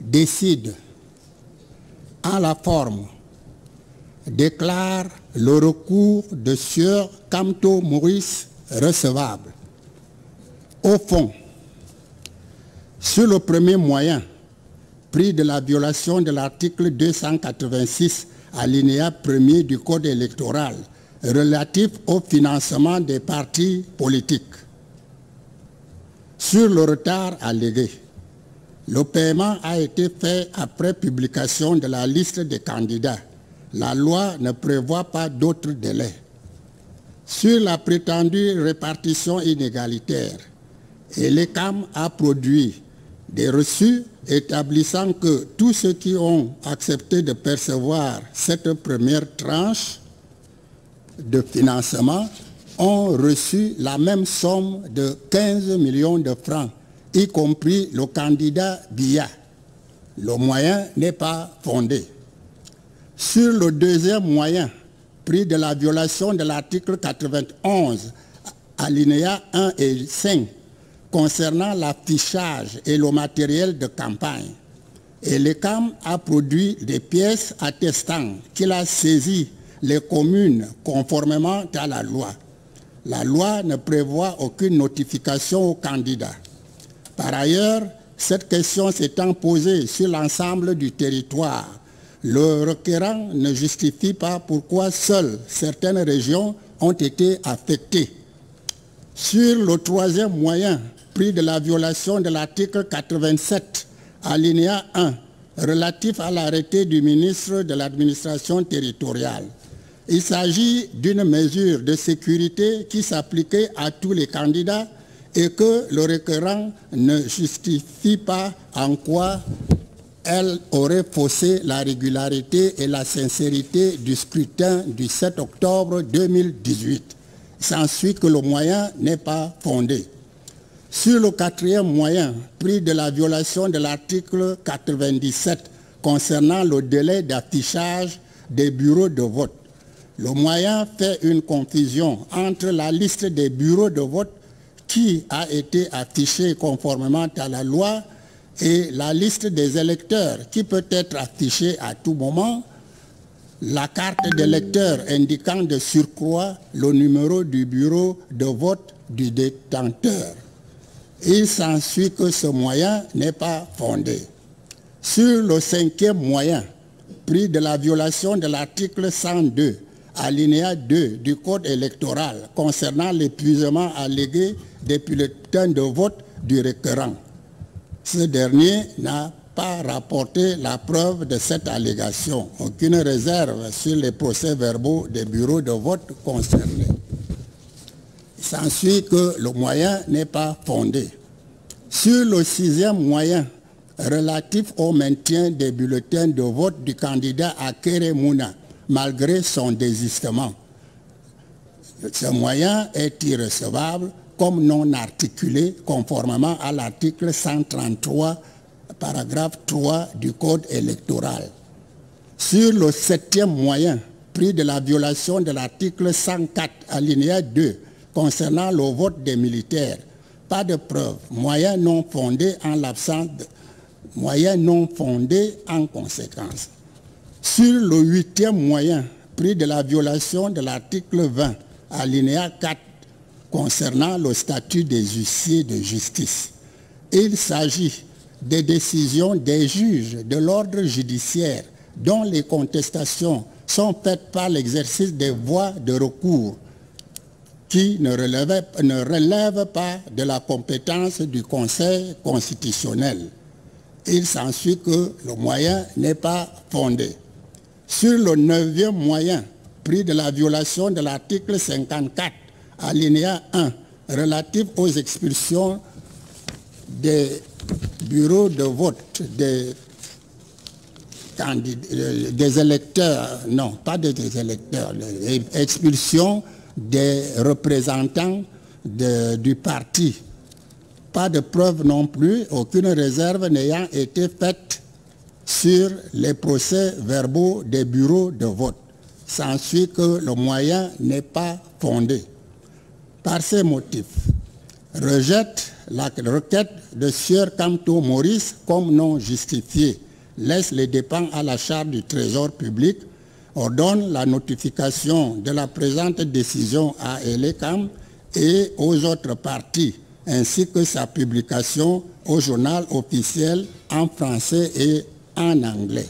Décide en la forme, déclare le recours de Sieur Kamto Maurice recevable. Au fond, sur le premier moyen, pris de la violation de l'article 286 alinéa 1er du Code électoral relatif au financement des partis politiques. Sur le retard allégué, le paiement a été fait après publication de la liste des candidats. La loi ne prévoit pas d'autres délais. Sur la prétendue répartition inégalitaire, l'ECAM a produit des reçus établissant que tous ceux qui ont accepté de percevoir cette première tranche de financement ont reçu la même somme de 15 millions de francs, y compris le candidat Biya. Le moyen n'est pas fondé. Sur le deuxième moyen, pris de la violation de l'article 91, alinéa 1 et 5, concernant l'affichage et le matériel de campagne, l'ECAM a produit des pièces attestant qu'il a saisi les communes conformément à la loi. La loi ne prévoit aucune notification aux candidats. Par ailleurs, cette question s'étant posée sur l'ensemble du territoire, le requérant ne justifie pas pourquoi seules certaines régions ont été affectées. Sur le troisième moyen, pris de la violation de l'article 87, alinéa 1, relatif à l'arrêté du ministre de l'administration territoriale, il s'agit d'une mesure de sécurité qui s'appliquait à tous les candidats et que le requérant ne justifie pas en quoi elle aurait faussé la régularité et la sincérité du scrutin du 7 octobre 2018. Il s'ensuit que le moyen n'est pas fondé. Sur le quatrième moyen, pris de la violation de l'article 97 concernant le délai d'affichage des bureaux de vote, le moyen fait une confusion entre la liste des bureaux de vote qui a été affichée conformément à la loi et la liste des électeurs qui peut être affichée à tout moment, la carte d'électeur indiquant de surcroît le numéro du bureau de vote du détenteur. Il s'ensuit que ce moyen n'est pas fondé. Sur le cinquième moyen, pris de la violation de l'article 102, alinéa 2 du Code électoral concernant l'épuisement allégué des bulletins de vote du requérant, ce dernier n'a pas rapporté la preuve de cette allégation. Aucune réserve sur les procès-verbaux des bureaux de vote concernés. Il s'ensuit que le moyen n'est pas fondé. Sur le sixième moyen, relatif au maintien des bulletins de vote du candidat Akere Mouna, malgré son désistement, ce moyen est irrecevable comme non articulé conformément à l'article 133, paragraphe 3 du Code électoral. Sur le septième moyen, pris de la violation de l'article 104, alinéa 2, concernant le vote des militaires, pas de preuve, moyen non fondé en l'absence de moyen non fondé en conséquence. Sur le huitième moyen, pris de la violation de l'article 20, alinéa 4, concernant le statut des huissiers de justice, il s'agit des décisions des juges de l'ordre judiciaire dont les contestations sont faites par l'exercice des voies de recours qui ne relèvent pas de la compétence du Conseil constitutionnel. Il s'ensuit que le moyen n'est pas fondé. Sur le neuvième moyen, pris de la violation de l'article 54, alinéa 1, relatif aux expulsions des bureaux de vote des électeurs, non, pas des électeurs, expulsion des représentants du parti. Pas de preuve non plus, aucune réserve n'ayant été faite sur les procès-verbaux des bureaux de vote. s'ensuit que le moyen n'est pas fondé. Par ces motifs, rejette la requête de Sieur Kamto Maurice comme non justifiée, laisse les dépenses à la charge du Trésor public, ordonne la notification de la présente décision à ELECAM et aux autres parties, ainsi que sa publication au journal officiel en français et en anglais.